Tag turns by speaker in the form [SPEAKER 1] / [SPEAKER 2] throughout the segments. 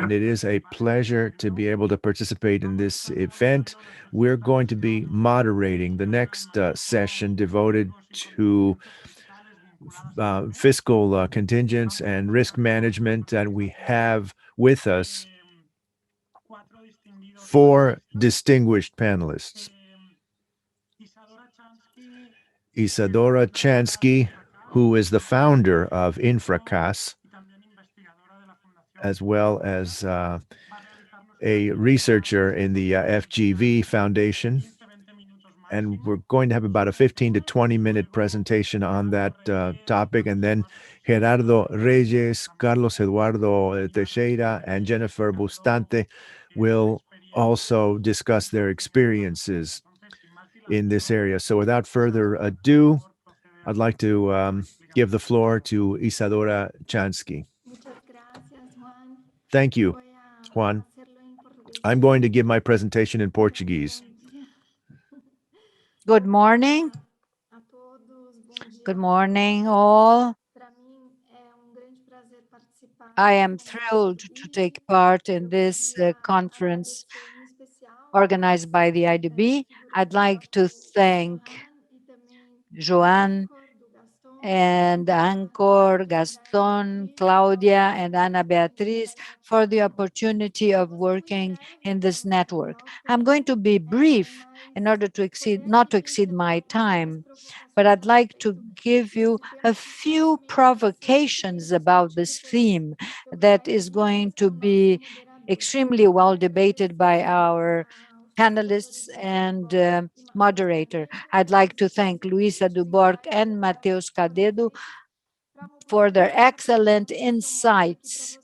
[SPEAKER 1] And it is a pleasure to be able to participate in this event. We're going to be moderating the next session devoted to fiscal contingents and risk management. And we have with us 4 distinguished panelists. Isadora Chansky, who is the founder of Infracas, as well as a researcher in the FGV Foundation. And we're going to have about a 15 to 20-minute presentation on that topic. And then Gerardo Reyes, Carlos Eduardo Teixeira, and Jennifer Bustante will also discuss their experiences in this area. So without further ado, I'd like to give the floor to Isadora Chansky. Thank you, Juan. I'm going to give my presentation in Portuguese.
[SPEAKER 2] Good morning. Good morning, all. I am thrilled to take part in this conference organized by the IDB. I'd like to thank Joan and Anchor, Gaston, Claudia, and Ana Beatriz for the opportunity of working in this network. I'm going to be brief in order to not to exceed my time, but I'd like to give you a few provocations about this theme that is going to be extremely well debated by our panelists and moderator. I'd like to thank Luisa Duborg and Mateus Cadedo for their excellent insights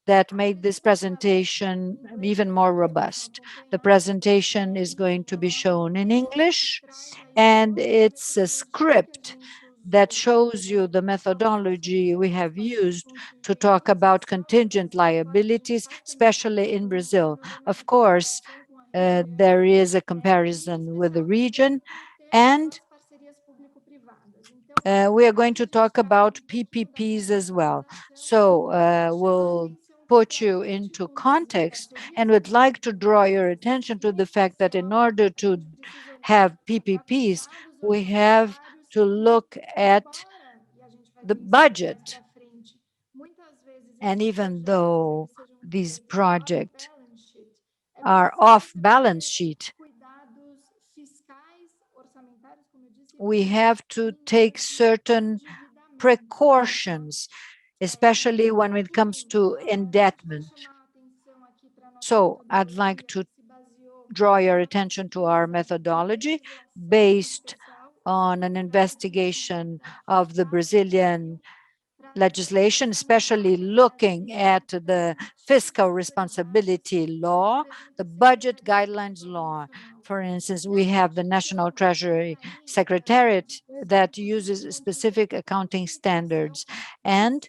[SPEAKER 2] that made this presentation even more robust. The presentation is going to be shown in English, and it's a script that shows you the methodology we have used to talk about contingent liabilities, especially in Brazil. Of course, there is a comparison with the region, and we are going to talk about PPPs as well. So we'll put you into context, and would like to draw your attention to the fact that in order to have PPPs, we have to look at the budget. And even though these projects are off balance sheet, we have to take certain precautions, especially when it comes to indebtedness. So I'd like to draw your attention to our methodology based on an investigation of the Brazilian legislation, especially looking at the fiscal responsibility law, the budget guidelines law. For instance, we have the National Treasury Secretariat that uses specific accounting standards. And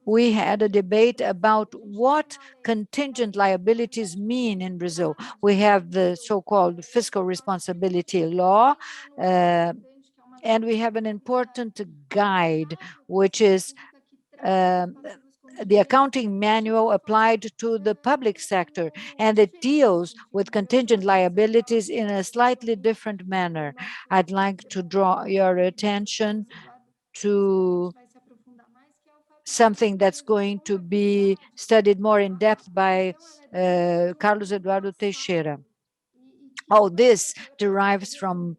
[SPEAKER 2] we had a debate about what contingent liabilities mean in Brazil. We have the so-called fiscal responsibility law, and we have an important guide, which is the accounting manual applied to the public sector, and it deals with contingent liabilities in a slightly different manner. I'd like to draw your attention to something that's going to be studied more in depth by Carlos Eduardo Teixeira. All this derives from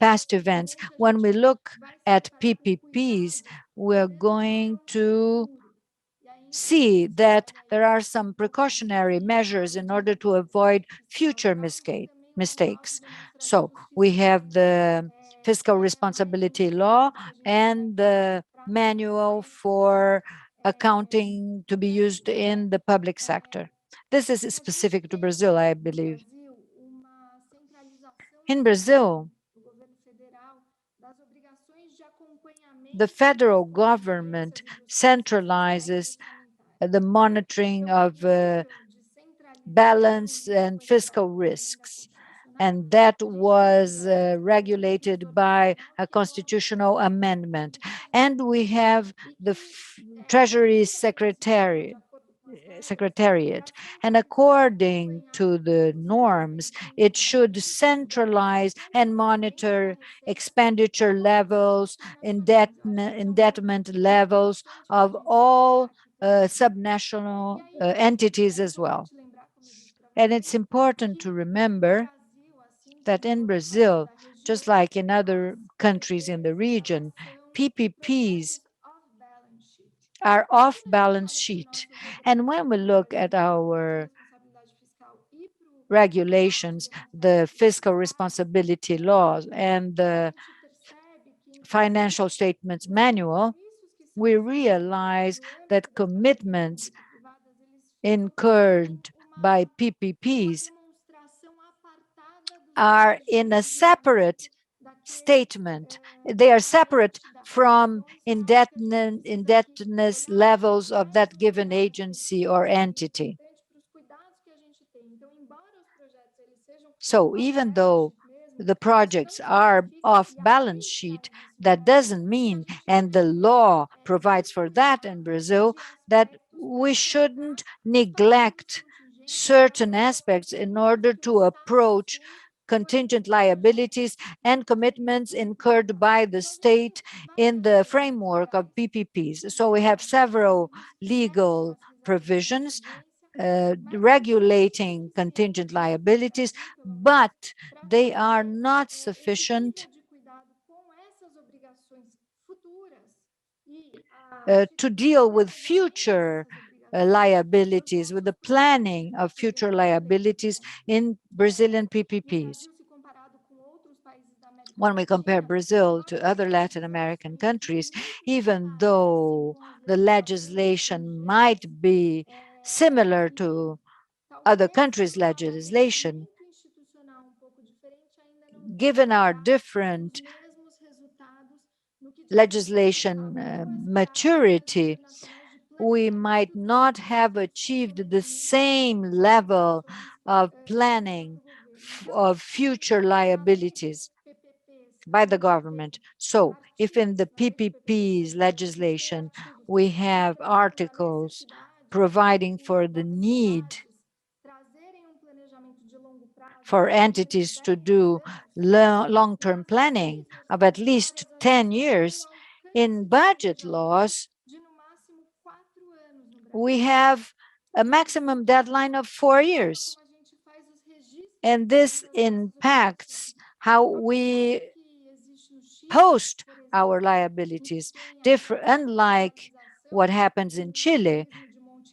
[SPEAKER 2] past events. When we look at PPPs, we're going to see that there are some precautionary measures in order to avoid future mistakes. So we have the fiscal responsibility law and the manual for accounting to be used in the public sector. This is specific to Brazil, I believe. In Brazil, the federal government centralizes the monitoring of balance and fiscal risks. and that was regulated by a constitutional amendment. And we have the Treasury Secretariat. And according to the norms, it should centralize and monitor expenditure levels, indebtedness levels of all subnational entities as well. And it's important to remember that in Brazil, just like in other countries in the region, PPPs are off balance sheet. And when we look at our regulations, the fiscal responsibility laws, and the financial statements manual, we realize that commitments incurred by PPPs are in a separate statement. They are separate from indebtedness levels of that given agency or entity. So even though the projects are off balance sheet, that doesn't mean, and the law provides for that in Brazil, that we shouldn't neglect certain aspects in order to approach contingent liabilities and commitments incurred by the state in the framework of PPPs. So we have several legal provisions regulating contingent liabilities, but they are not sufficient to deal with future liabilities, with the planning of future liabilities in Brazilian PPPs. When we compare Brazil to other Latin American countries, even though the legislation might be similar to other countries' legislation, given our different legislation maturity, we might not have achieved the same level of planning of future liabilities by the government. So if in the PPP's legislation we have articles providing for the need for entities to do long-term planning of at least 10 years, in budget laws, we have a maximum deadline of 4 years. And this impacts how we post our liabilities, unlike what happens in Chile.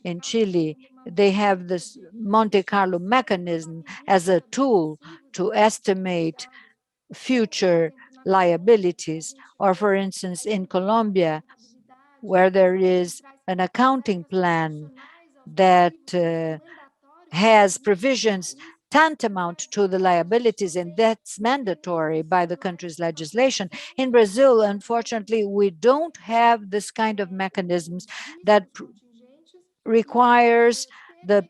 [SPEAKER 2] In Chile, they have this Monte Carlo mechanism as a tool to estimate future liabilities. Or for instance, in Colombia, where there is an accounting plan that has provisions tantamount to the liabilities, and that's mandatory by the country's legislation. In Brazil, unfortunately, we don't have this kind of mechanisms that requires the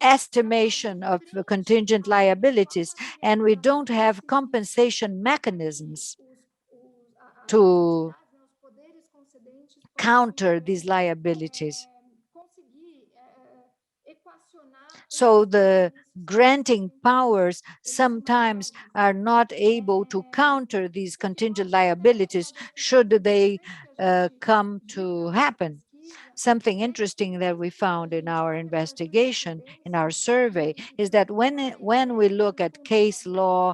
[SPEAKER 2] estimation of the contingent liabilities, and we don't have compensation mechanisms to counter these liabilities. So the granting powers sometimes are not able to counter these contingent liabilities should they come to happen. Something interesting that we found in our investigation, in our survey, is that when we look at case law,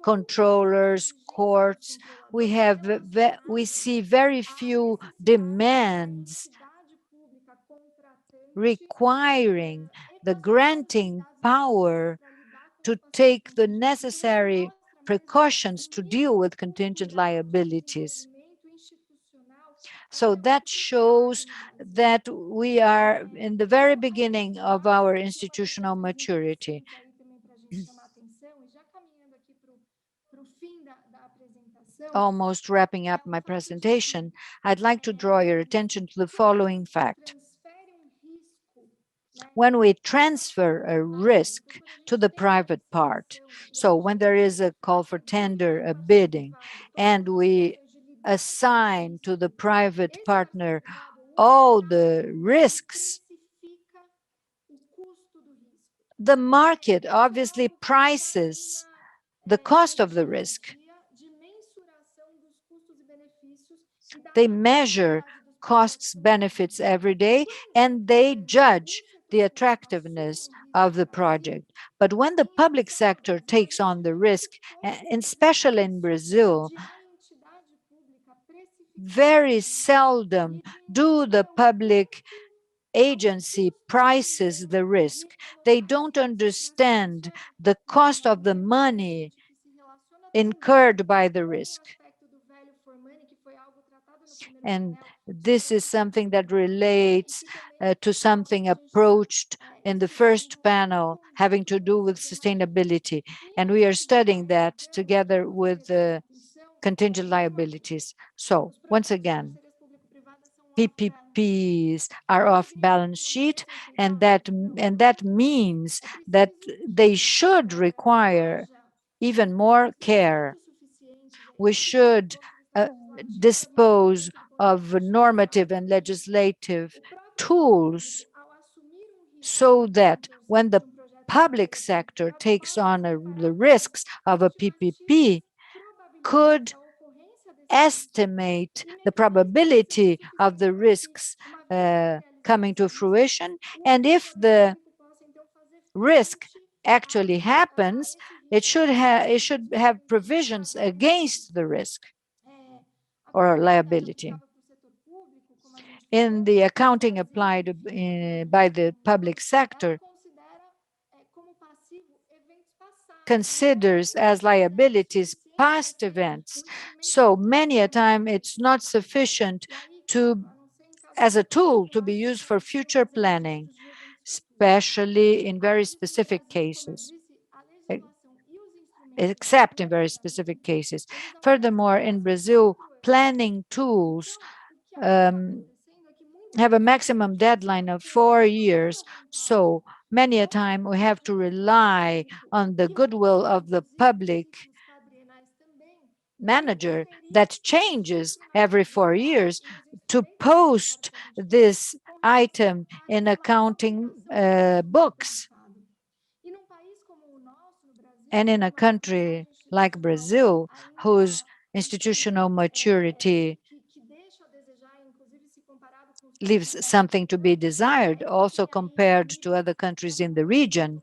[SPEAKER 2] controllers, courts, we see very few demands requiring the granting power to take the necessary precautions to deal with contingent liabilities. So that shows that we are in the very beginning of our institutional maturity. Almost wrapping up my presentation, I'd like to draw your attention to the following fact. when we transfer a risk to the private part. So when there is a call for tender, a bidding, and we assign to the private partner all the risks, the market obviously prices the cost of the risk. They measure costs, benefits every day, and they judge the attractiveness of the project. But when the public sector takes on the risk, and especially in Brazil, very seldom do the public agency prices the risk. They don't understand the cost of the money incurred by the risk. And this is something that relates to something approached in the first panel having to do with sustainability. And we are studying that together with the contingent liabilities. So once again, PPPs are off balance sheet, and that means that they should require even more care. We should dispose of normative and legislative tools so that when the public sector takes on the risks of a PPP, could estimate the probability of the risks coming to fruition, and if the risk actually happens, it should have provisions against the risk or liability. In the accounting applied by the public sector, considers as liabilities past events. So many a time it's not sufficient as a tool to be used for future planning, especially in very specific cases, except in very specific cases. Furthermore, in Brazil, planning tools have a maximum deadline of 4 years. So many a time we have to rely on the goodwill of the public manager that changes every 4 years to post this item in accounting books. And in a country like Brazil, whose institutional maturity leaves something to be desired, also compared to other countries in the region,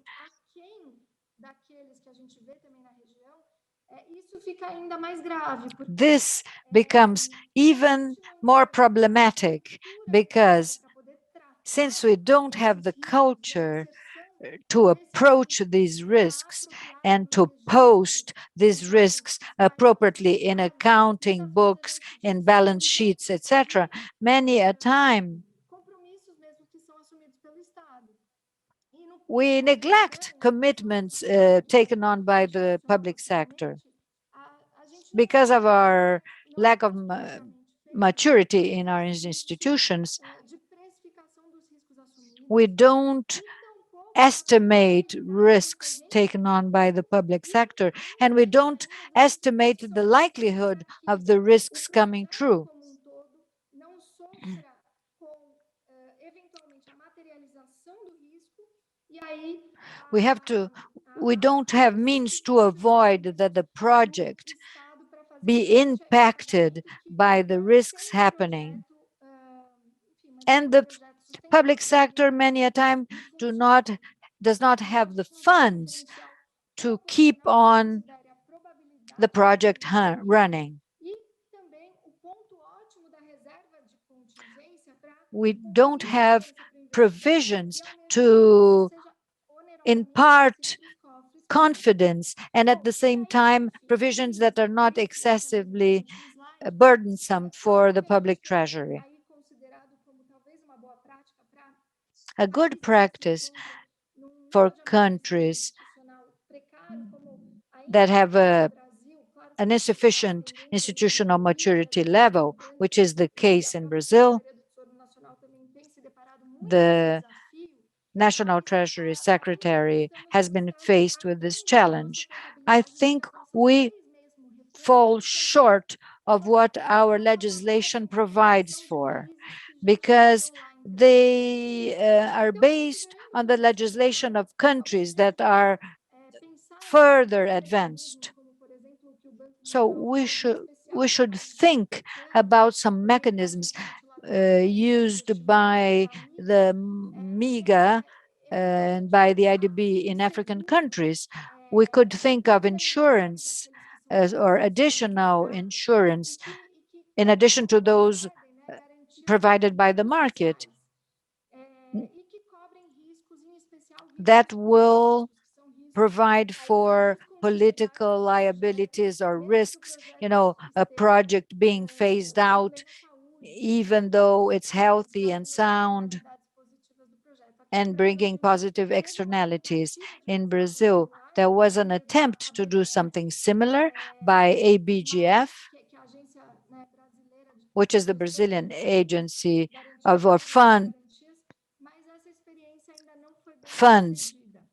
[SPEAKER 2] this becomes even more problematic because since we don't have the culture to approach these risks and to post these risks appropriately in accounting books, in balance sheets, etc., many a time we neglect commitments taken on by the public sector because of our lack of maturity in our institutions. We don't estimate risks taken on by the public sector, and we don't estimate the likelihood of the risks coming true. We don't have means to avoid that the project be impacted by the risks happening. And the public sector many a time does not have the funds to keep on the project running. We don't have provisions to impart confidence, and at the same time, provisions that are not excessively burdensome for the public treasury. A good practice for countries that have an insufficient institutional maturity level, which is the case in Brazil. The National Treasury Secretary has been faced with this challenge. I think we fall short of what our legislation provides for, because they are based on the legislation of countries that are further advanced. So we should think about some mechanisms used by the MIGA and by the IDB in African countries. We could think of insurance or additional insurance in addition to those provided by the market that will provide for political liabilities or risks, a project being phased out, even though it's healthy and sound and bringing positive externalities. In Brazil, there was an attempt to do something similar by ABGF, which is the Brazilian agency of or funds,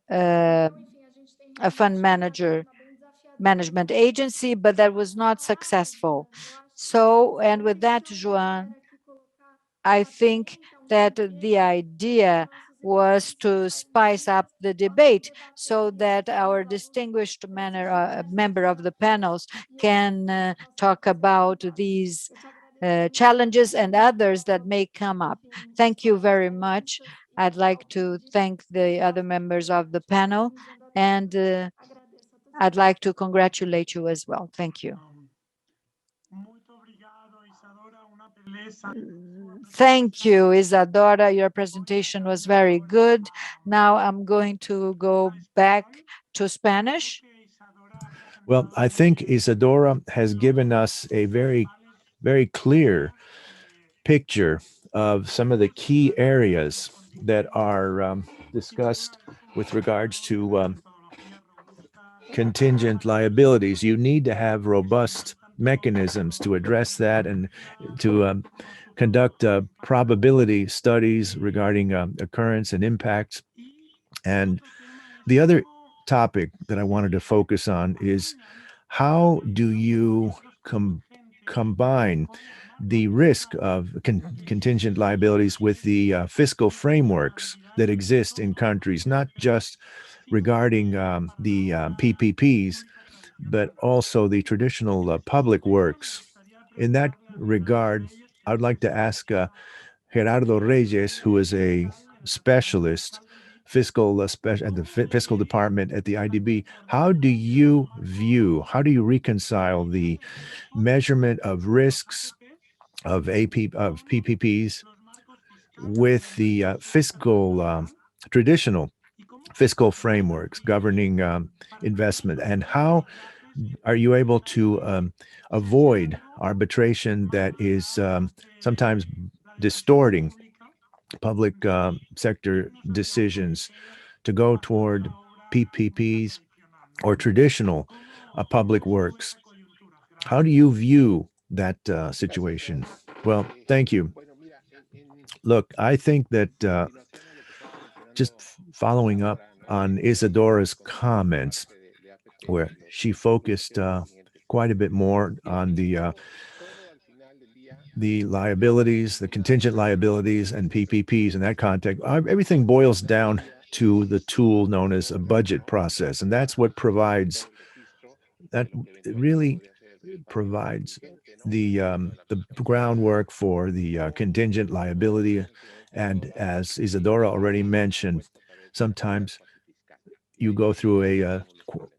[SPEAKER 2] a fund management agency, but that was not successful. So, and with that, Joan, I think that the idea was to spice up the debate so that our distinguished member of the panels can talk about these challenges and others that may come up. Thank you very much. I'd like to thank the other members of the panel, and I'd like to congratulate you as well. Thank you. Thank you, Isadora. Your presentation was very good. Now I'm going to go back to Spanish.
[SPEAKER 1] Well, I think Isadora has given us a very, very clear picture of some of the key areas that are discussed with regards to contingent liabilities. You need to have robust mechanisms to address that and to conduct probability studies regarding occurrence and impacts. And the other topic that I wanted to focus on is how do you combine the risk of contingent liabilities with the fiscal frameworks that exist in countries, not just regarding the PPPs, but also the traditional public works. In that regard, I would like to ask Gerardo Reyes, who is a specialist fiscal at the fiscal department at the IDB. How do you reconcile the measurement of risks of PPPs with the traditional fiscal frameworks governing investment, and how are you able to avoid arbitration that is sometimes distorting public sector decisions to go toward PPPs or traditional public works? How do you view that situation? Well, thank you. Look, I think that just following up on Isadora's comments, where she focused quite a bit more on the liabilities, the contingent liabilities and PPPs in that context, everything boils down to the tool known as a budget process. And that's what really provides the groundwork for the contingent liability. And as Isadora already mentioned, sometimes you go through a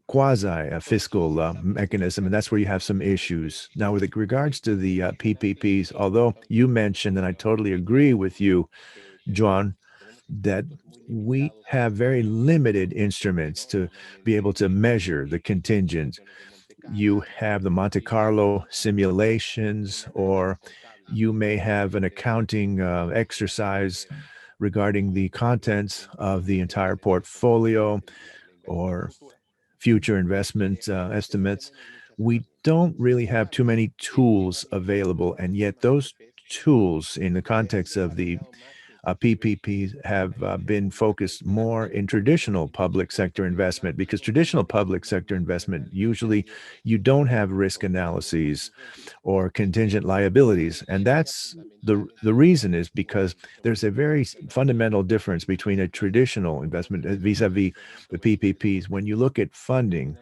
[SPEAKER 1] quasi fiscal mechanism, and that's where you have some issues. Now, with regards to the PPPs, although you mentioned, and I totally agree with you, John, that we have very limited instruments to be able to measure the contingent. You have the Monte Carlo simulations, or you may have an accounting exercise regarding the contents of the entire portfolio or future investment estimates. We don't really have too many tools available, and yet those tools in the context of the PPPs have been focused more in traditional public sector investment, because traditional public sector investment, usually you don't have risk analyses or contingent liabilities. And that's the reason is because there's a very fundamental difference between a traditional investment vis-a-vis the PPPs. When you look at funding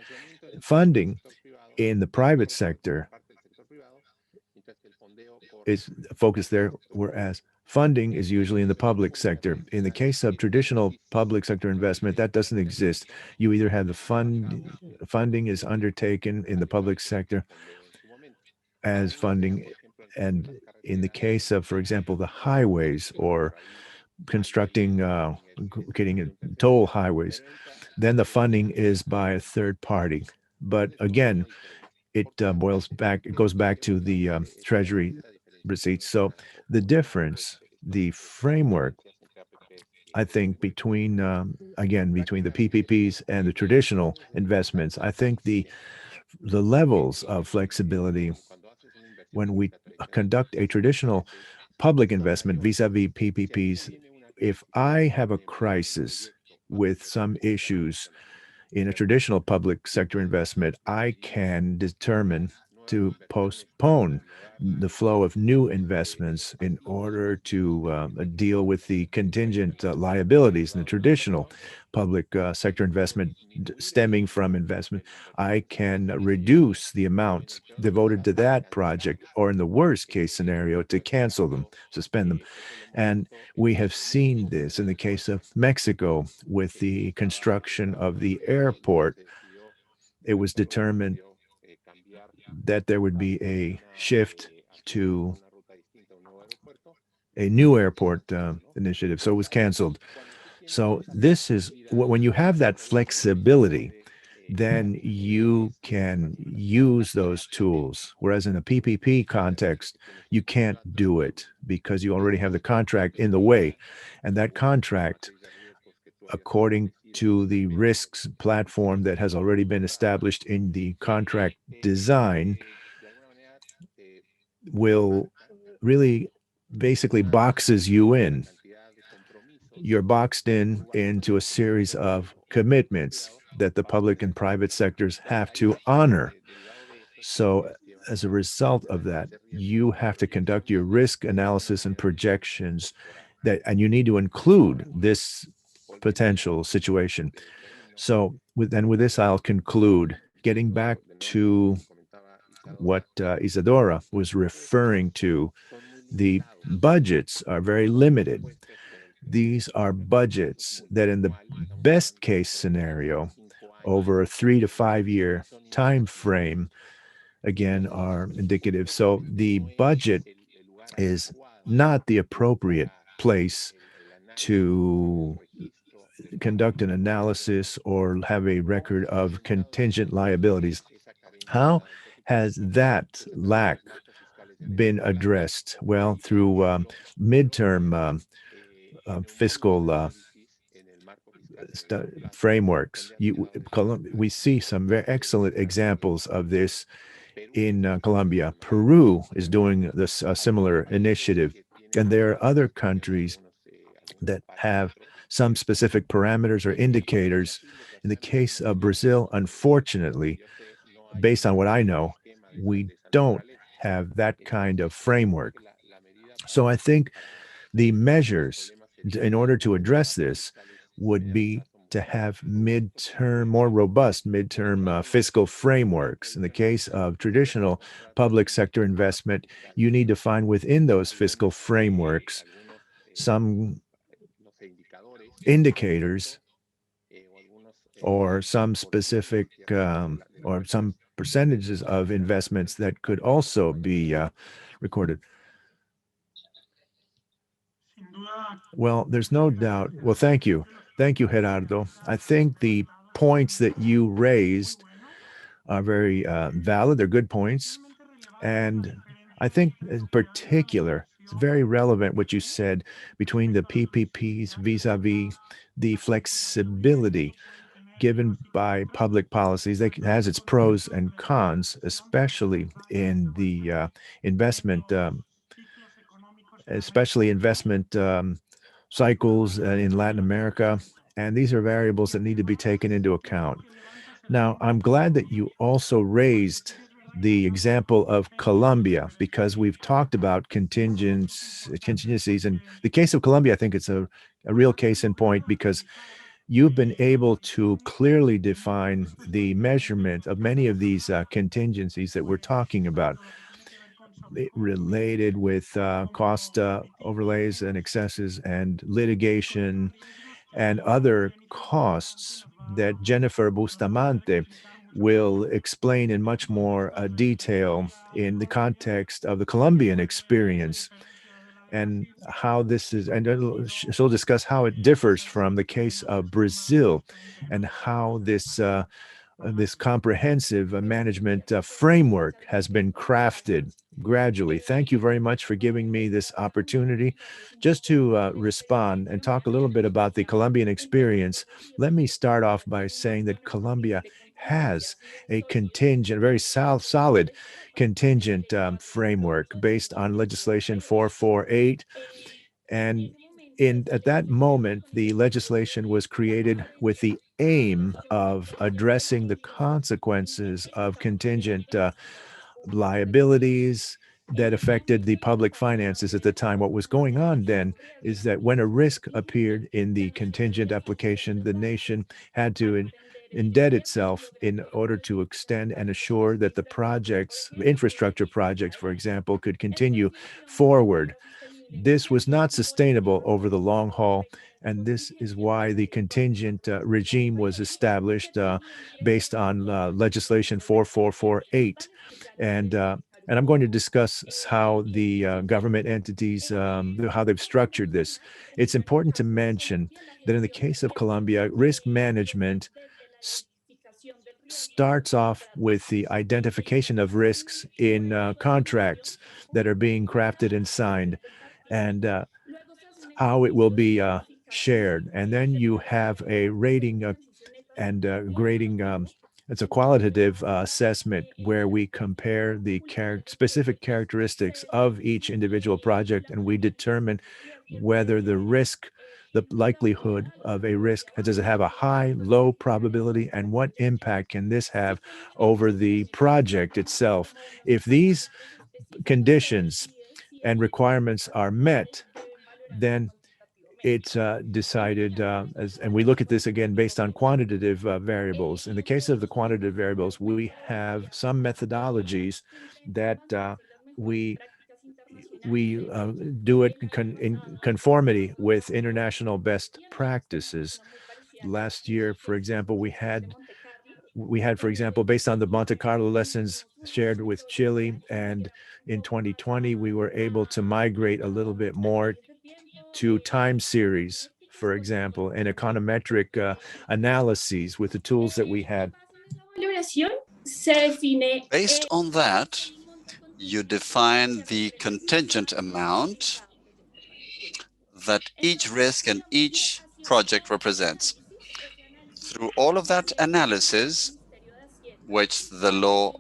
[SPEAKER 1] in the private sector is focused there, whereas funding is usually in the public sector. In the case of traditional public sector investment, that doesn't exist. You either have the funding is undertaken in the public sector as funding, and in the case of, for example, the highways or constructing, getting toll highways, then the funding is by a third party. But again, it it goes back to the treasury receipts. So the difference, the framework, I think, between again between the PPPs and the traditional investments, I think the levels of flexibility when we conduct a traditional public investment vis-a-vis PPPs, if I have a crisis with some issues in a traditional public sector investment, I can determine to postpone the flow of new investments in order to deal with the contingent liabilities in the traditional public sector investment stemming from investment. I can reduce the amounts devoted to that project, or in the worst case scenario, to cancel them, suspend them. And we have seen this in the case of Mexico with the construction of the airport. It was determined that there would be a shift to a new airport initiative. So it was canceled. So this is when you have that flexibility, then you can use those tools. Whereas in a PPP context, you can't do it because you already have the contract in the way. And that contract, according to the risks platform that has already been established in the contract design, will really basically boxes you in. You're boxed in into a series of commitments that the public and private sectors have to honor. So, as a result of that, you have to conduct your risk analysis and projections and you need to include this potential situation. So, with this, I'll conclude. Getting back to what Isadora was referring to, the budgets are very limited. These are budgets that, in the best case scenario, over a 3 to 5 year time frame, again, are indicative. So the budget is not the appropriate place to conduct an analysis or have a record of contingent liabilities. How has that lack been addressed? Well, through midterm fiscal frameworks. We see some very excellent examples of this in Colombia. Peru is doing this similar initiative, and there are other countries that have some specific parameters or indicators. In the case of Brazil, unfortunately, based on what I know, we don't have that kind of framework. So I think the measures in order to address this would be to have midterm, more robust midterm fiscal frameworks. In the case of traditional public sector investment, you need to find within those fiscal frameworks some indicators or some specific or some percentages of investments that could also be recorded. Well, there's no doubt. Well, thank you. Thank you, Gerardo. I think the points that you raised are very valid. They're good points. And I think in particular, it's very relevant what you said between the PPPs vis-a-vis the flexibility given by public policies. That has its pros and cons, especially in the investment, especially investment cycles in Latin America. And these are variables that need to be taken into account. Now, I'm glad that you also raised the example of Colombia because we've talked about contingencies. In the case of Colombia, I think it's a real case in point because you've been able to clearly define the measurement of many of these contingencies that we're talking about related with cost overlays and excesses and litigation and other costs that Jennifer Bustamante will explain in much more detail in the context of the Colombian experience and how this is, and she'll discuss how it differs from the case of Brazil and how this comprehensive management framework has been crafted gradually. Thank you very much for giving me this opportunity. Just to respond and talk a little bit about the Colombian experience, let me start off by saying that Colombia has a contingent, very solid contingent framework based on legislation 448. And at that moment, the legislation was created with the aim of addressing the consequences of contingent liabilities that affected the public finances at the time. What was going on then is that when a risk appeared in the contingent application, the nation had to indebted itself in order to extend and assure that the projects, infrastructure projects, for example, could continue forward. This was not sustainable over the long haul, and this is why the contingent regime was established based on legislation 4448. And I'm going to discuss how the government entities, how they've structured this. It's important to mention that in the case of Colombia, risk management starts off with the identification of risks in contracts that are being crafted and signed and how it will be shared. And then you have a rating and grading. It's a qualitative assessment where we compare the specific characteristics of each individual project and we determine whether the risk, the likelihood of a risk, does it have a high, low probability, and what impact can this have over the project itself? If these conditions and requirements are met, then it's decided, and we look at this again based on quantitative variables. In the case of the quantitative variables, we have some methodologies that we do it in conformity with international best practices. Last year, for example, we had, for example, based on the Monte Carlo lessons shared with Chile, and in 2020, we were able to migrate a little bit more to time series, for example, and econometric analyses with the tools that we had.
[SPEAKER 3] Based on that, you define the contingent amount that each risk and each project represents. Through all of that analysis, which the law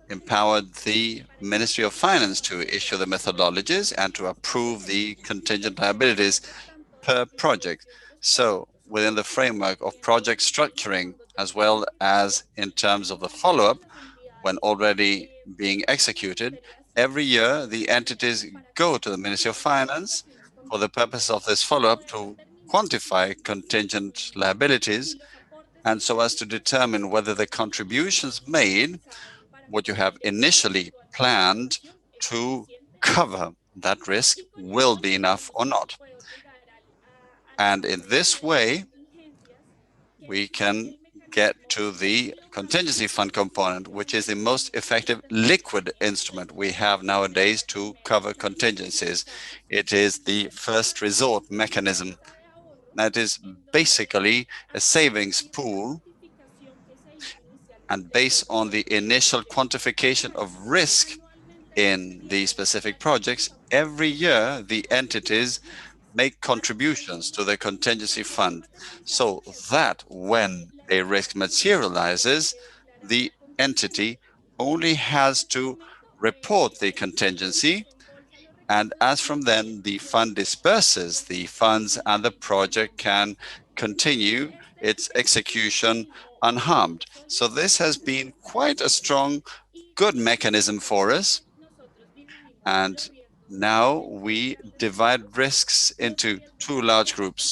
[SPEAKER 3] empowered the Ministry of Finance to issue the methodologies and to approve the contingent liabilities per project. So, within the framework of project structuring, as well as in terms of the follow up, when already being executed, every year the entities go to the Ministry of Finance for the purpose of this follow up to quantify contingent liabilities and so as to determine whether the contributions made, what you have initially planned to cover that risk, will be enough or not. And in this way, we can get to the contingency fund component, which is the most effective liquid instrument we have nowadays to cover contingencies. It is the first resort mechanism. That is basically a savings pool, and based on the initial quantification of risk in the specific projects, every year the entities make contributions to the contingency fund so that when a risk materializes, the entity only has to report the contingency And as from then, the fund disperses the funds and the project can continue its execution unharmed. So this has been quite a strong, good mechanism for us. And now we divide risks into two large groups: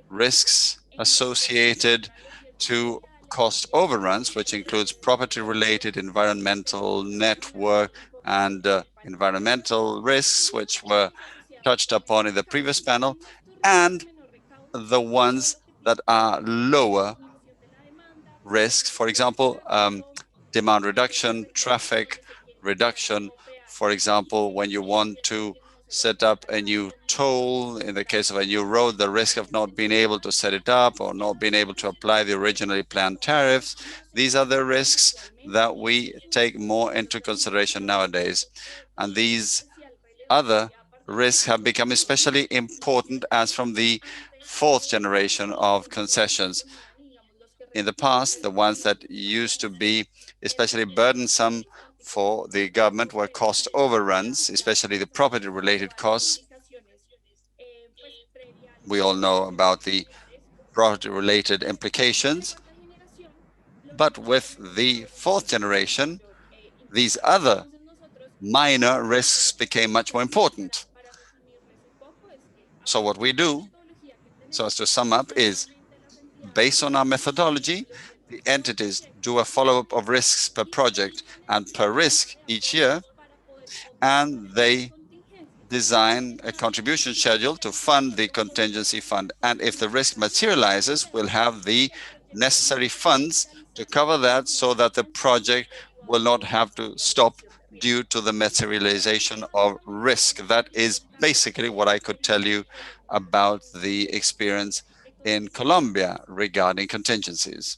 [SPEAKER 3] risks associated to cost overruns, which includes property-related, environmental, network, and environmental risks, which were touched upon in the previous panel, and the ones that are lower risks. For example, demand reduction, traffic reduction. For example, when you want to set up a new toll, in the case of a new road, the risk of not being able to set it up or not being able to apply the originally planned tariffs. These are the risks that we take more into consideration nowadays. And these other risks have become especially important as from the fourth generation of concessions. In the past, the ones that used to be especially burdensome for the government were cost overruns, especially the property related costs. We all know about the property related implications. But with the fourth generation, these other minor risks became much more important. So what we do, so as to sum up, is based on our methodology, the entities do a follow-up of risks per project and per risk each year, and they design a contribution schedule to fund the contingency fund. And if the risk materializes, we'll have the necessary funds to cover that so that the project will not have to stop due to the materialization of risk. That is basically what I could tell you about the experience in Colombia regarding contingencies.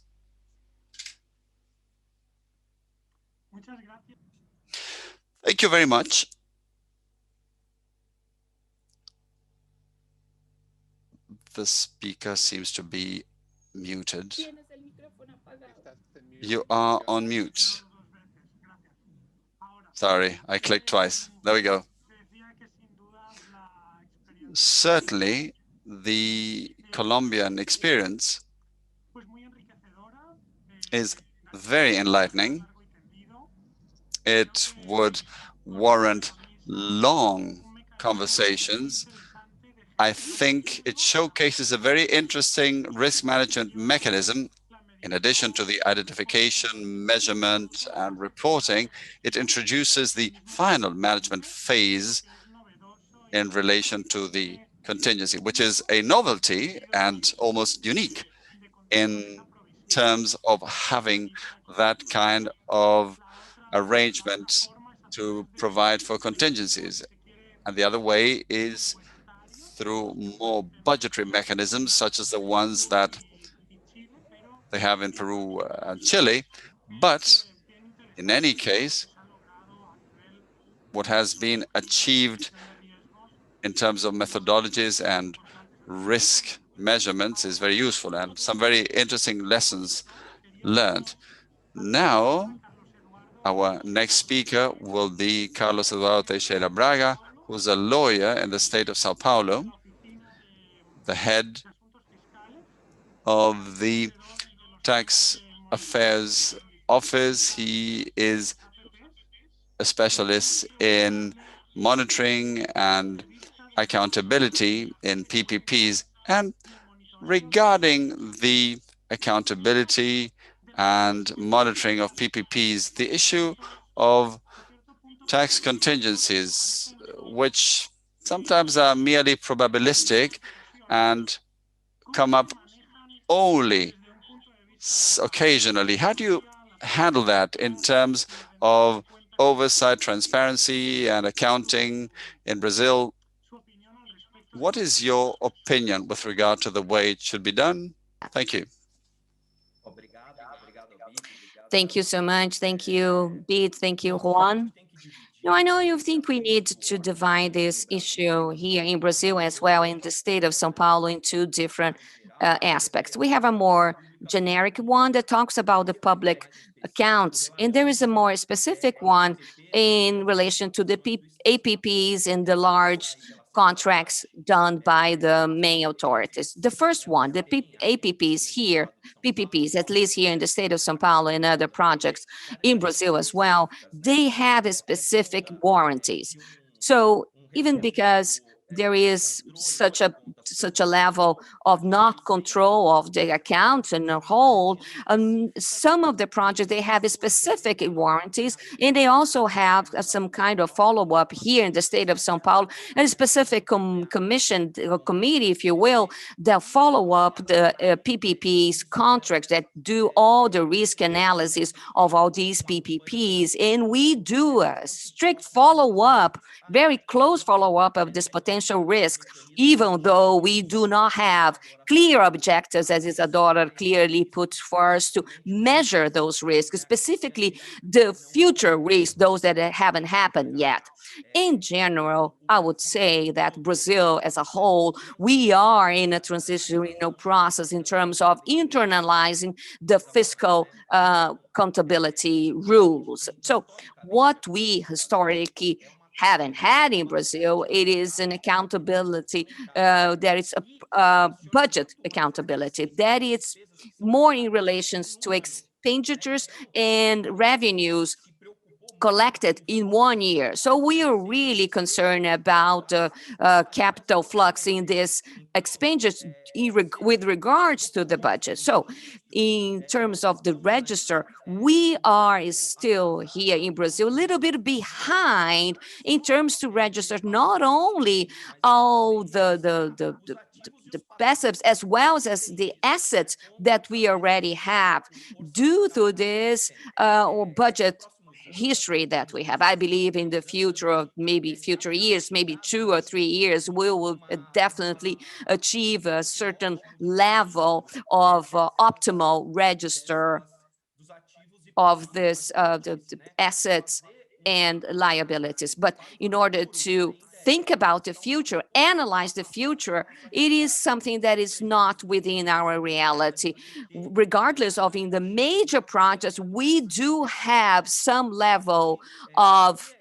[SPEAKER 3] Thank you very much. The speaker seems to be muted. You are on mute. Sorry, I clicked twice. There we go. Certainly, the Colombian experience is very enlightening. It would warrant long conversations. I think it showcases a very interesting risk management mechanism. In addition to the identification, measurement, and reporting, it introduces the final management phase in relation to the contingency, which is a novelty and almost unique in terms of having that kind of arrangement to provide for contingencies. And the other way is through more budgetary mechanisms, such as the ones that they have in Peru and Chile. But in any case, what has been achieved in terms of methodologies and risk measurements is very useful, and some very interesting lessons learned. Now, our next speaker will be Carlos Eduardo Teixeira Braga, who's a lawyer in the state of Sao Paulo, the head of the Tax Affairs Office. He is a specialist in monitoring and accountability in PPPs. And regarding the accountability and monitoring of PPPs, the issue of tax contingencies, which sometimes are merely probabilistic and come up only occasionally. How do you handle that in terms of oversight, transparency, and accounting in Brazil? What is your opinion with regard to the way it should be done? Thank you.
[SPEAKER 4] Thank you so much. Thank you, Pete. Thank you, Juan. Now, I know you think we need to divide this issue here in Brazil as well in the state of Sao Paulo into different aspects. We have a more generic one that talks about the public accounts, and there is a more specific one in relation to the APPs and the large contracts done by the main authorities. The first one, the APPs here, PPPs, at least here in the state of São Paulo and other projects in Brazil as well, they have a specific warranties. So even because there is such a level of not control of the accounts and the whole, some of the projects they have specific warranties, and they also have some kind of follow-up here in the state of São Paulo, a specific commission or committee, if you will, that follow up the PPPs contracts that do all the risk analysis of all these PPPs, and we do a strict follow-up, very close follow-up of this potential risk, even though we do not have clear objectives, as Isadora clearly put for us, to measure those risks, specifically the future risks, those that haven't happened yet. In general, I would say that Brazil as a whole, we are in a transitional process in terms of internalizing the fiscal accountability rules. So what we historically haven't had in Brazil, it is an accountability that is a budget accountability, that is more in relations to expenditures and revenues collected in 1 year. So we are really concerned about capital flux in this expenditures with regards to the budget. So in terms of the register, we are still here in Brazil a little bit behind in terms to register not only all the passives as well as the assets that we already have due to this budget history that we have. I believe in the future of maybe future years, maybe 2 or 3 years, we will definitely achieve a certain level of optimal register of this the assets and liabilities. But in order to think about the future, analyze the future, it is something that is not within our reality. Regardless of in the major projects, we do have some level of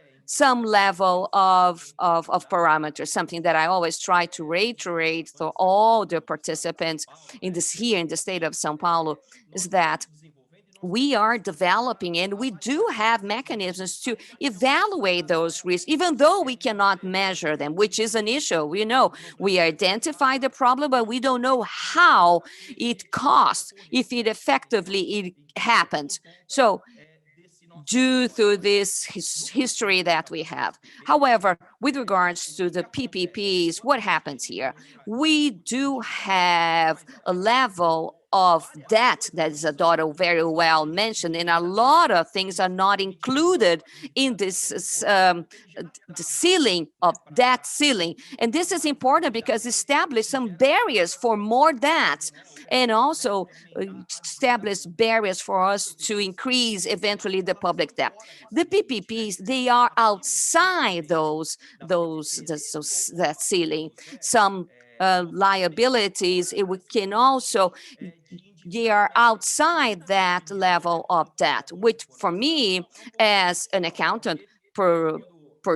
[SPEAKER 4] parameters, something that I always try to reiterate for all the participants in this here in the state of São Paulo, is that we are developing and we do have mechanisms to evaluate those risks, even though we cannot measure them, which is an issue. We know we identify the problem, but we don't know how it costs, if it effectively it happens. So due to this history that we have. However, with regards to the PPPs, what happens here? We do have a level of debt that Isadora very well mentioned, and a lot of things are not included in this the ceiling of debt ceiling. And this is important because establish some barriers for more debts, and also establish barriers for us to increase eventually the public debt. The PPPs, they are outside that ceiling. Some liabilities, we can also, they are outside that level of debt, which for me as an accountant per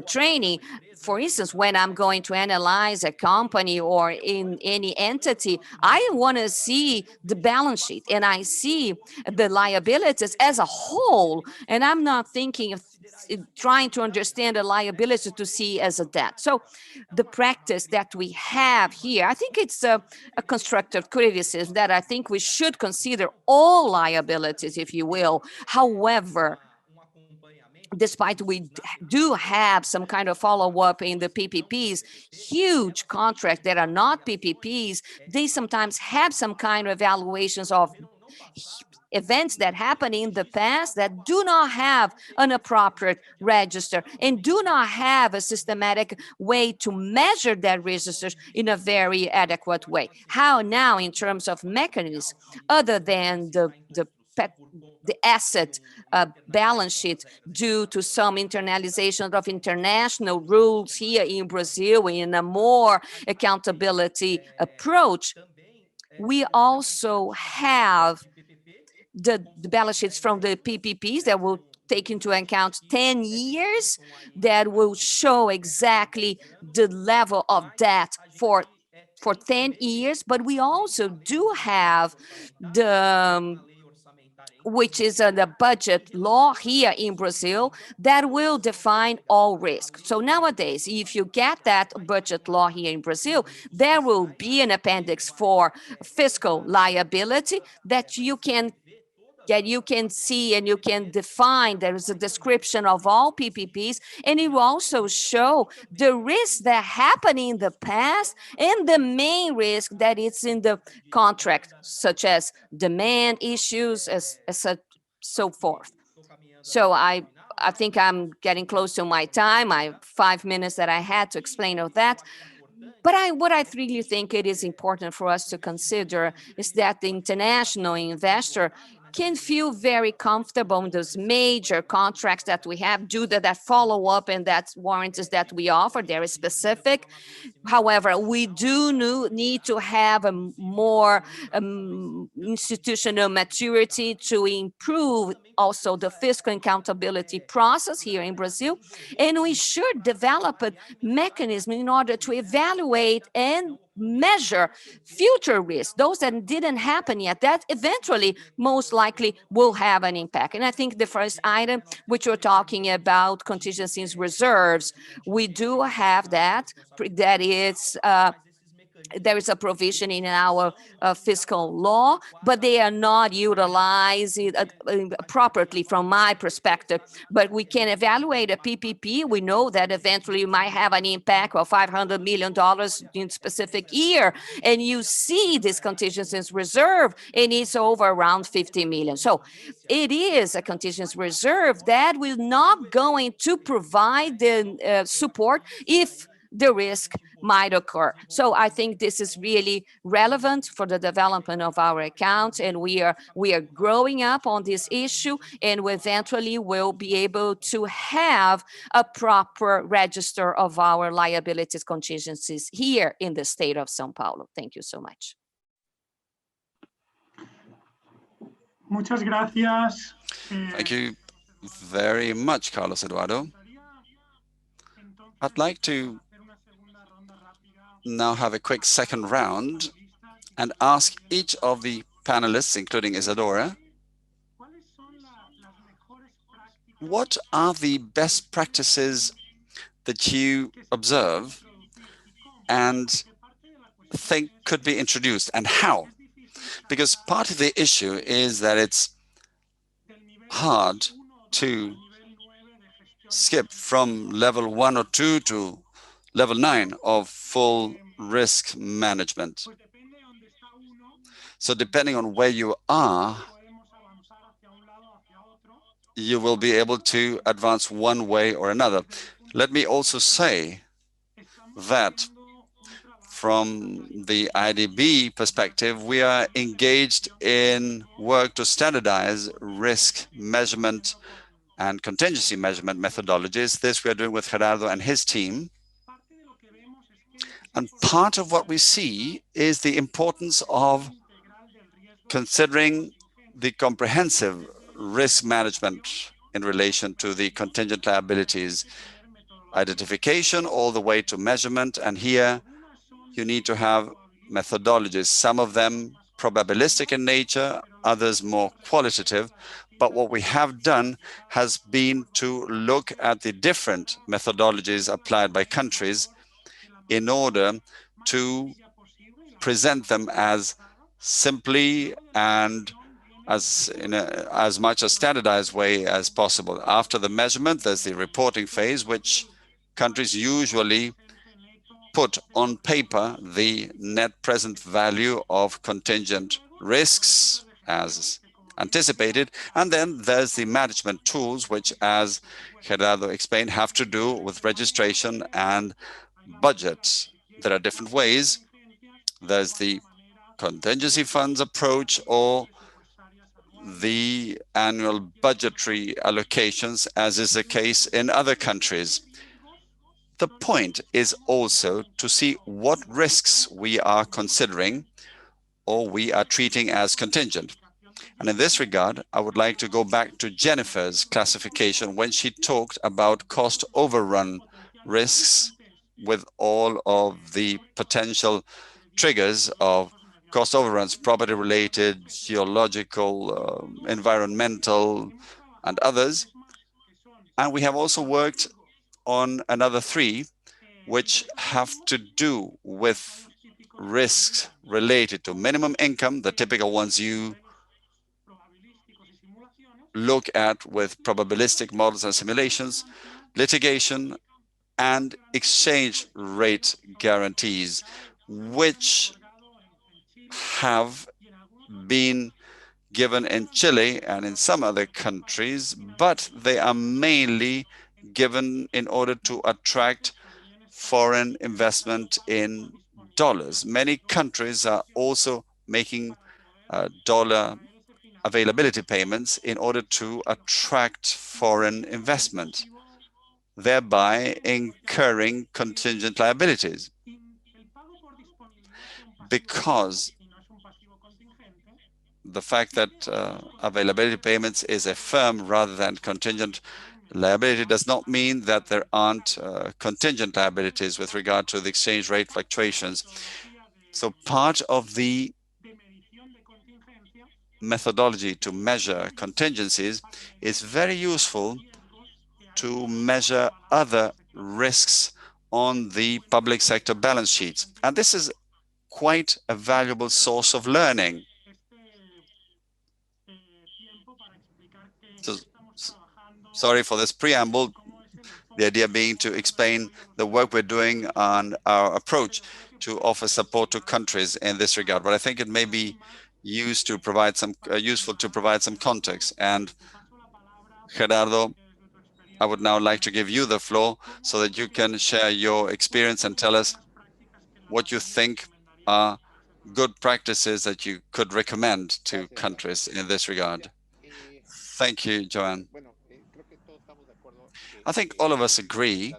[SPEAKER 4] training, for instance, when I'm going to analyze a company or in any entity, I want to see the balance sheet and I see the liabilities as a whole, and I'm not thinking of trying to understand the liability to see as a debt. So the practice that we have here, I think it's a constructive criticism that I think we should consider all liabilities, if you will. However, despite we do have some kind of follow-up in the PPPs, huge contracts that are not PPPs, they sometimes have some kind of evaluations of events that happen in the past that do not have an appropriate register and do not have a systematic way to measure that registers in a very adequate way. How now, in terms of mechanisms, other than the asset balance sheet due to some internalization of international rules here in Brazil in a more accountability approach, we also have the balance sheets from the PPPs that will take into account 10 years that will show exactly the level of debt for 10 years, but we also do have the which is the budget law here in Brazil that will define all risk. So nowadays, if you get that budget law here in Brazil, there will be an appendix for fiscal liability that you can see and you can define. There is a description of all PPPs, and it will also show the risks that happen in the past and the main risk that is in the contract, such as demand issues, as so forth. So I think I'm getting close to my time. I 5 minutes that I had to explain all that. But what I really think it is important for us to consider is that the international investor can feel very comfortable in those major contracts that we have, due to that follow-up and that warranties that we offer. They're specific. However, we do need to have a more institutional maturity to improve also the fiscal accountability process here in Brazil. And we should develop a mechanism in order to evaluate and measure future risks, those that didn't happen yet, that eventually most likely will have an impact. And I think the first item, which we're talking about, contingencies reserves, we do have that is there is a provision in our fiscal law, but they are not utilized properly from my perspective. But we can evaluate a PPP. We know that eventually you might have an impact of $500 million in a specific year, and you see this contingency reserve, and it's over around 50 million. So it is a contingency reserve that will not going to provide the support if the risk might occur. So I think this is really relevant for the development of our accounts, and we are growing up on this issue, and we eventually will be able to have a proper register of our liabilities contingencies here in the state of São Paulo. Thank you so much.
[SPEAKER 5] Muchas gracias.
[SPEAKER 3] Thank you very much, Carlos Eduardo. I'd like to now have a quick second round and ask each of the panelists, including Isadora, what are the best practices that you observe and think could be introduced, and how? Because part of the issue is that it's hard to skip from level 1 or 2 to level 9 of full risk management. So depending on where you are, you will be able to advance one way or another. Let me also say that from the IDB perspective, we are engaged in work to standardize risk measurement and contingency measurement methodologies. This we are doing with Gerardo and his team. And part of what we see is the importance of considering the comprehensive risk management in relation to the contingent liabilities identification all the way to measurement. And here you need to have methodologies, some of them probabilistic in nature, others more qualitative. But what we have done has been to look at the different methodologies applied by countries in order to present them as simply and as much a standardized way as possible. After the measurement, there's the reporting phase, which countries usually put on paper the net present value of contingent risks as anticipated. And then there's the management tools, which, as Gerardo explained, have to do with registration and budgets. There are different ways. There's the contingency funds approach or the annual budgetary allocations, as is the case in other countries. The point is also to see what risks we are considering or we are treating as contingent. And in this regard, I would like to go back to Jennifer's classification when she talked about cost overrun risks with all of the potential triggers of cost overruns, property related, geological, environmental, and others. And we have also worked on another three, which have to do with risks related to minimum income, the typical ones you look at with probabilistic models and simulations, litigation, and exchange rate guarantees, which have been given in Chile and in some other countries, but they are mainly given in order to attract foreign investment in dollars. Many countries are also making dollar availability payments in order to attract foreign investment, thereby incurring contingent liabilities. Because the fact that availability payments is a firm rather than contingent liability does not mean that there aren't contingent liabilities with regard to the exchange rate fluctuations. So part of the methodology to measure contingencies is very useful to measure other risks on the public sector balance sheets. And this is quite a valuable source of learning. So, sorry for this preamble, the idea being to explain the work we're doing on our approach to offer support to countries in this regard. But I think it may be used to provide some useful to provide some context. And Gerardo, I would now like to give you the floor so that you can share your experience and tell us what you think are good practices that you could recommend to countries in this regard. Thank you, Joanne. I think all of us agree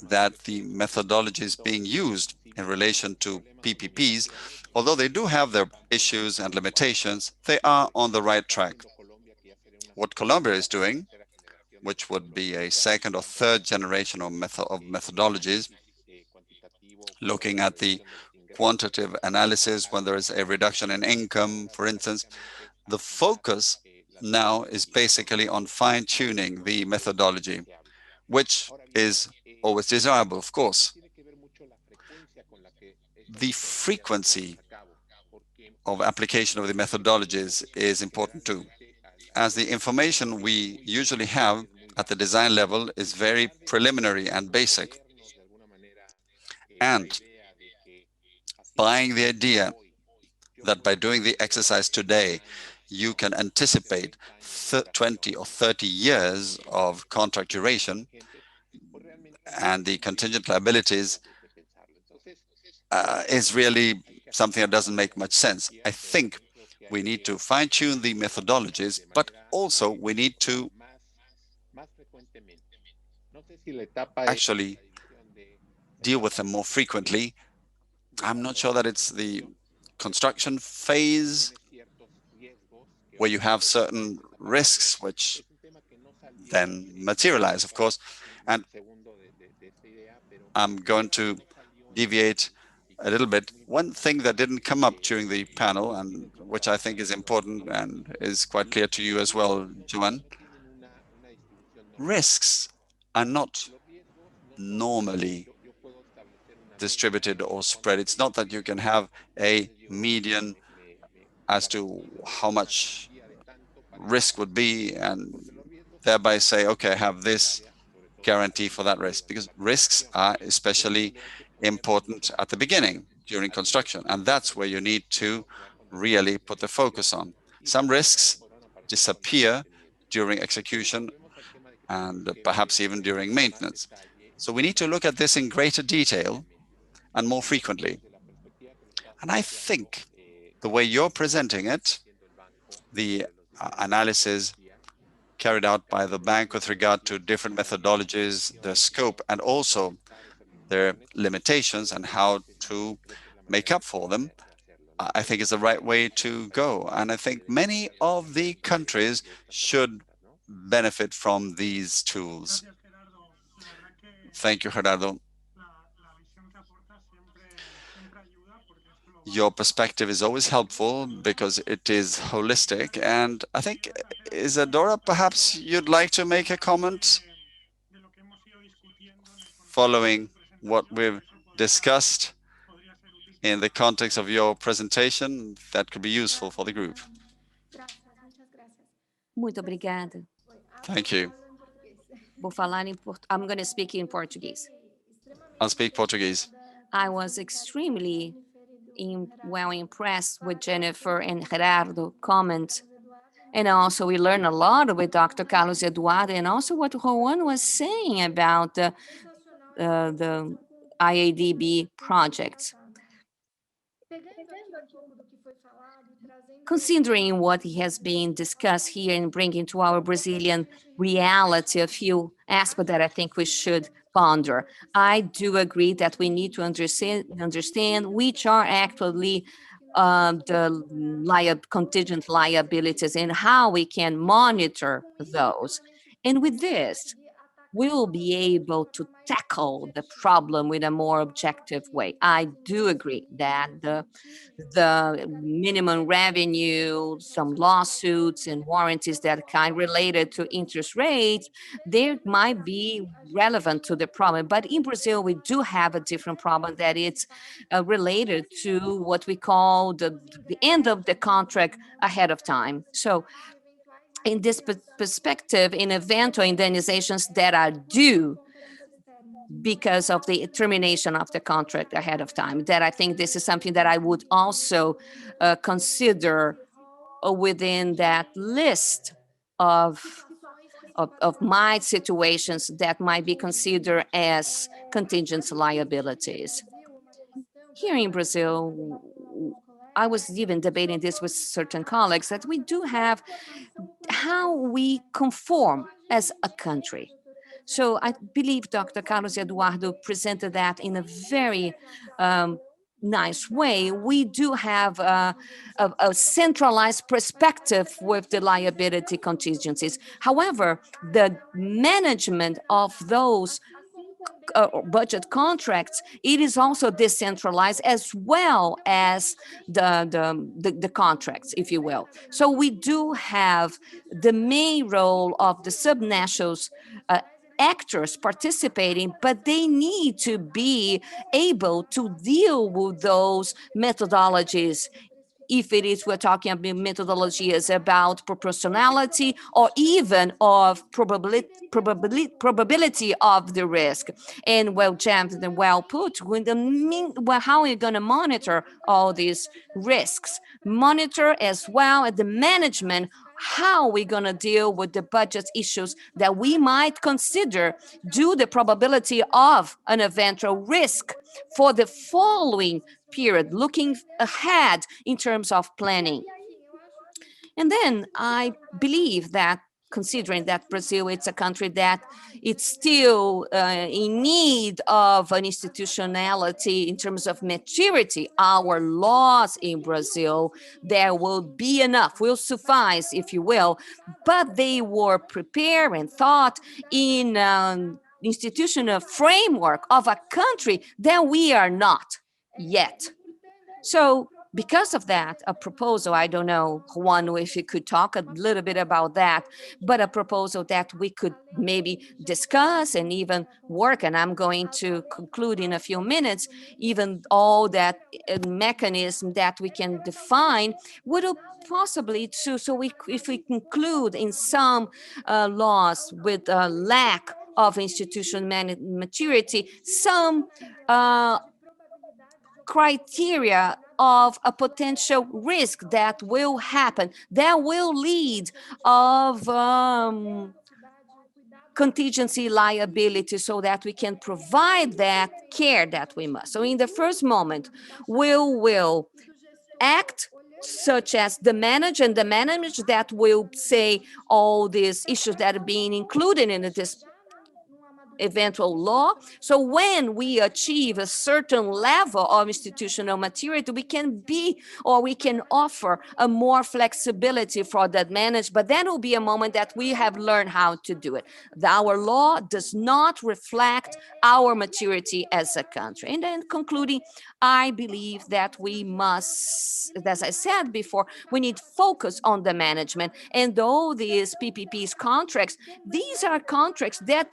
[SPEAKER 3] that the methodologies being used in relation to PPPs, although they do have their issues and limitations, they are on the right track. What Colombia is doing, which would be a second or third generation of methodologies, looking at the quantitative analysis when there is a reduction in income, for instance, the focus now is basically on fine-tuning the methodology, which is always desirable, of course. The frequency of application of the methodologies is important too, as the information we usually have at the design level is very preliminary and basic. And buying the idea that by doing the exercise today, you can anticipate 20 or 30 years of contract duration and the contingent liabilities is really something that doesn't make much sense. I think we need to fine-tune the methodologies, but also we need to actually deal with them more frequently. I'm not sure that it's the construction phase where you have certain risks which then materialize, of course. And I'm going to deviate a little bit. One thing that didn't come up during the panel, and which I think is important and is quite clear to you as well, Joanne, risks are not normally distributed or spread. It's not that you can have a median as to how much risk would be and thereby say, okay, I have this guarantee for that risk, because risks are especially important at the beginning during construction, and that's where you need to really put the focus on. Some risks disappear during execution and perhaps even during maintenance. So we need to look at this in greater detail and more frequently. And I think the way you're presenting it, the analysis carried out by the bank with regard to different methodologies, their scope, and also their limitations and how to make up for them, I think is the right way to go. And I think many of the countries should benefit from these tools.
[SPEAKER 5] Gracias, Gerardo. La verdad que
[SPEAKER 3] Thank you, Gerardo.
[SPEAKER 5] la visión que aportas siempre ayuda porque es global.
[SPEAKER 3] Your perspective is always helpful because it is holistic. And I think, Isadora, perhaps you'd like to make a comment
[SPEAKER 5] De lo que hemos ido discutiendo en el contexto
[SPEAKER 3] following
[SPEAKER 5] de tu
[SPEAKER 3] what
[SPEAKER 5] presentación,
[SPEAKER 3] we've
[SPEAKER 5] eso
[SPEAKER 3] discussed
[SPEAKER 5] podría ser útil.
[SPEAKER 3] in the context of your presentation that could be useful for the group.
[SPEAKER 4] Muito obrigada.
[SPEAKER 3] Thank you.
[SPEAKER 4] Vou falar I'm going to speak in Portuguese.
[SPEAKER 3] I'll speak Portuguese.
[SPEAKER 4] I was extremely well impressed with Jennifer and Gerardo comments. And also we learned a lot with Dr. Carlos Eduardo and also what Juan was saying about the IADB projects. Considering what has been discussed here and bringing to our Brazilian reality a few aspects that I think we should ponder. I do agree that we need to understand which are actually the contingent liabilities and how we can monitor those. And with this, we will be able to tackle the problem with a more objective way. I do agree that the minimum revenue, some lawsuits and warranties that kind related to interest rates, they might be relevant to the problem. But in Brazil, we do have a different problem that it's related to what we call the end of the contract ahead of time. So in this perspective, in event or indemnizations that are due because of the termination of the contract ahead of time, that I think this is something that I would also consider within that list of my situations that might be considered as contingent liabilities. Here in Brazil, I was even debating this with certain colleagues, that we do have how we conform as a country. So I believe Dr. Carlos Eduardo presented that in a very nice way. We do have a centralized perspective with the liability contingencies. However, the management of those budget contracts, it is also decentralized as well as the contracts, if you will. So we do have the main role of the subnationals actors participating, but they need to be able to deal with those methodologies. If it is, we're talking about methodology is about proportionality or even of probability of the risk. And well, James, and well put, how are you going to monitor all these risks? Monitor as well as the management, how are we going to deal with the budget issues that we might consider due the probability of an eventual risk for the following period, looking ahead in terms of planning. And then I believe that considering that Brazil, it's a country that it's still in need of an institutionality in terms of maturity. Our laws in Brazil, there will be enough, will suffice, if you will, but they were prepared and thought in institutional framework of a country that we are not yet. So because of that, a proposal, I don't know, Juan, if you could talk a little bit about that, but a proposal that we could maybe discuss and even work, and I'm going to conclude in a few minutes, even all that mechanism that we can define would possibly, if we conclude in some laws with a lack of institutional maturity, some criteria of a potential risk that will happen, that will lead of contingency liability so that we can provide that care that we must. So in the first moment, we will act such as the manager that will say all these issues that are being included in this eventual law. So when we achieve a certain level of institutional maturity, we can be, or we can offer a more flexibility for that manage, but then will be a moment that we have learned how to do it. Our law does not reflect our maturity as a country. And then concluding, I believe that we must, as I said before, we need focus on the management. And though these PPPs contracts, these are contracts that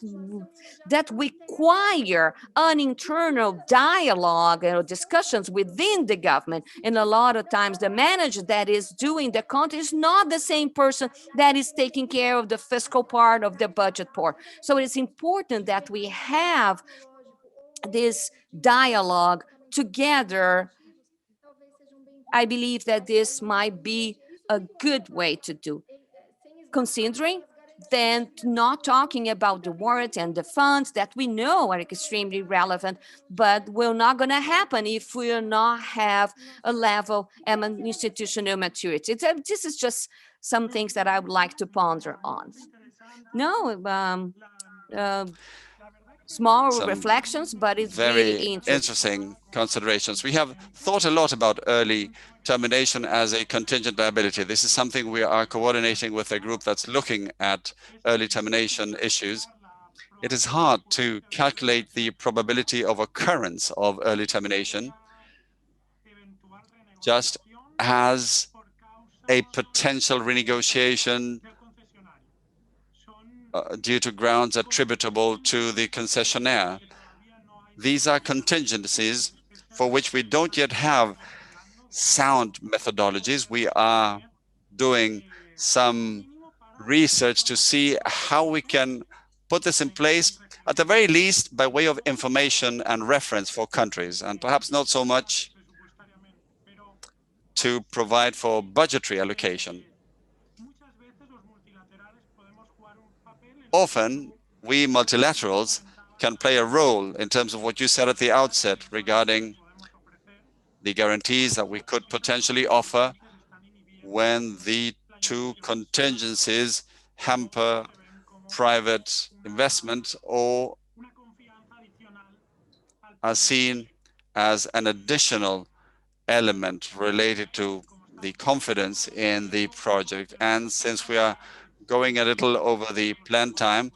[SPEAKER 4] require an internal dialogue or discussions within the government. And a lot of times the manager that is doing the contract is not the same person that is taking care of the fiscal part of the budget part. So it's important that we have this dialogue together. I believe that this might be a good way to do, considering then not talking about the warrant and the funds that we know are extremely relevant, but will not going to happen if we will not have a level and an institutional maturity. This is just some things that I would like to ponder on. No, small
[SPEAKER 3] Some
[SPEAKER 4] reflections, but it's really
[SPEAKER 3] very
[SPEAKER 4] interesting.
[SPEAKER 3] interesting considerations. We have thought a lot about early termination as a contingent liability. This is something we are coordinating with a group that's looking at early termination issues. It is hard to calculate the probability of occurrence of early termination just as a potential renegotiation due to grounds attributable to the concessionaire. These are contingencies for which we don't yet have sound methodologies. We are doing some research to see how we can put this in place, at the very least, by way of information and reference for countries, and perhaps not so much to provide for budgetary allocation. Often, we multilaterals can play a role in terms of what you said at the outset regarding the guarantees that we could potentially offer when the two contingencies hamper private investment or are seen as an additional element related to the confidence in the project. And since we are going a little over the planned time,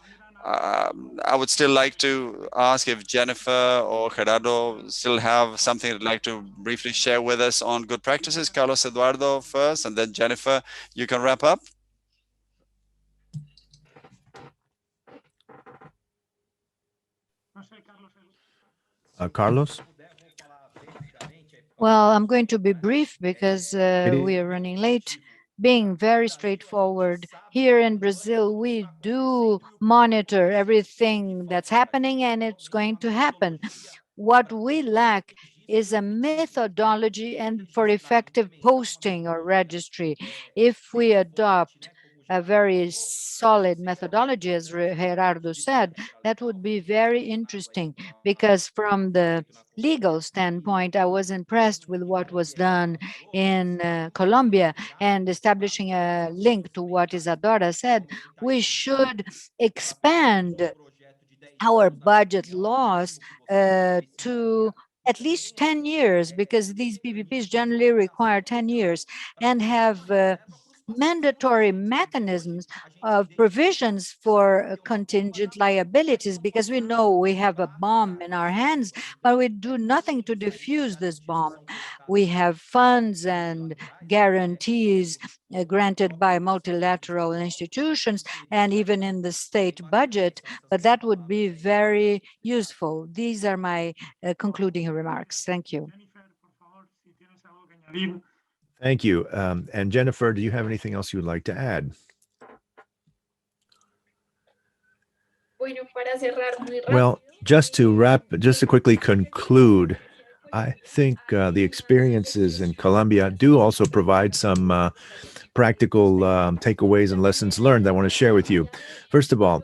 [SPEAKER 3] I would still like to ask if Jennifer or Gerardo still have something they'd like to briefly share with us on good practices. Carlos Eduardo first, and then Jennifer, you can wrap up.
[SPEAKER 1] Carlos?
[SPEAKER 2] Well, I'm going to be brief because we are running late. Being very straightforward, here in Brazil, we do monitor everything that's happening, and it's going to happen. What we lack is a methodology and for effective posting or registry. If we adopt a very solid methodology, as Gerardo said, that would be very interesting, because from the legal standpoint, I was impressed with what was done in Colombia, and establishing a link to what Isadora said, we should expand our budget laws to at least 10 years, because these PPPs generally require 10 years, and have mandatory mechanisms of provisions for contingent liabilities, because we know we have a bomb in our hands, but we do nothing to defuse this bomb. We have funds and guarantees granted by multilateral institutions and even in the state budget, but that would be very useful. These are my concluding remarks. Thank you.
[SPEAKER 1] Thank you. And Jennifer, do you have anything else you would like to add? Well, just to quickly conclude, I think the experiences in Colombia do also provide some practical takeaways and lessons learned I want to share with you. First of all,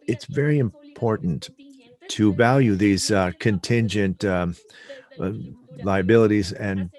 [SPEAKER 1] it's very important to value these contingent liabilities, and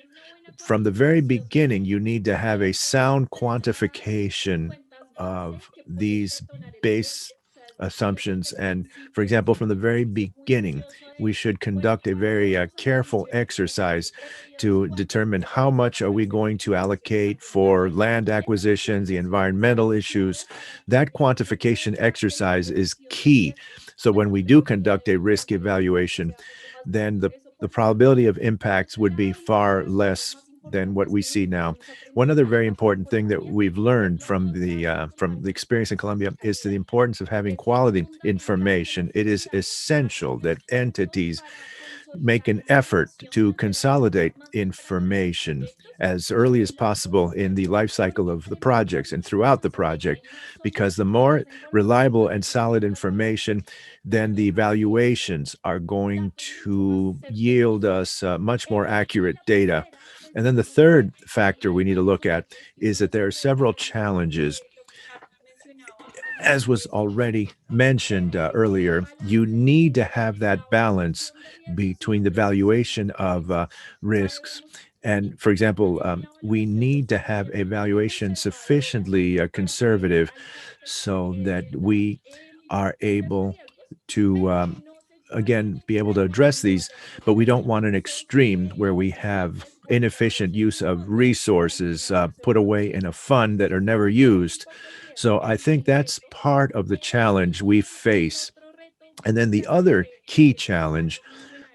[SPEAKER 1] from the very beginning, you need to have a sound quantification of these base assumptions. And for example, from the very beginning, we should conduct a very careful exercise to determine how much are we going to allocate for land acquisitions, the environmental issues. That quantification exercise is key. So when we do conduct a risk evaluation, then the probability of impacts would be far less than what we see now. One other very important thing that we've learned from the experience in Colombia is the importance of having quality information. It is essential that entities make an effort to consolidate information as early as possible in the life cycle of the projects and throughout the project, because the more reliable and solid information, then the evaluations are going to yield us much more accurate data. And then the third factor we need to look at is that there are several challenges. As was already mentioned earlier, you need to have that balance between the valuation of risks. And for example, we need to have a valuation sufficiently conservative so that we are able to again be able to address these, but we don't want an extreme where we have inefficient use of resources put away in a fund that are never used. So I think that's part of the challenge we face. And then the other key challenge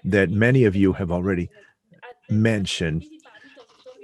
[SPEAKER 1] that many of you have already mentioned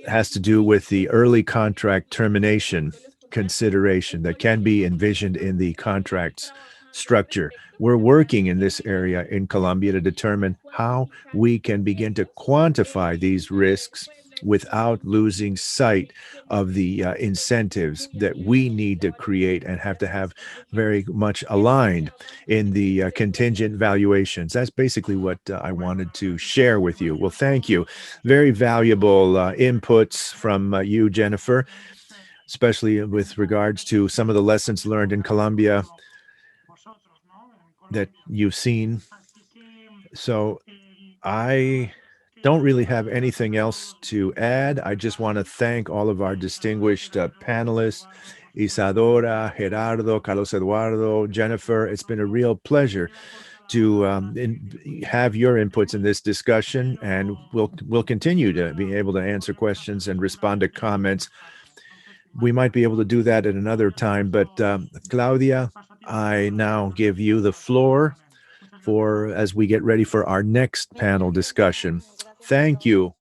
[SPEAKER 1] has to do with the early contract termination consideration that can be envisioned in the contract's structure. We're working in this area in Colombia to determine how we can begin to quantify these risks without losing sight of the incentives that we need to create and have to have very much aligned in the contingent valuations. That's basically what I wanted to share with you. Well, thank you. Very valuable inputs from you, Jennifer, especially with regards to some of the lessons learned in Colombia that you've seen. So I don't really have anything else to add. I just want to thank all of our distinguished panelists, Isadora, Gerardo, Carlos Eduardo, Jennifer. It's been a real pleasure to have your inputs in this discussion, and we'll continue to be able to answer questions and respond to comments. We might be able to do that at another time, but Claudia, I now give you the floor as we get ready for our next panel discussion. Thank you.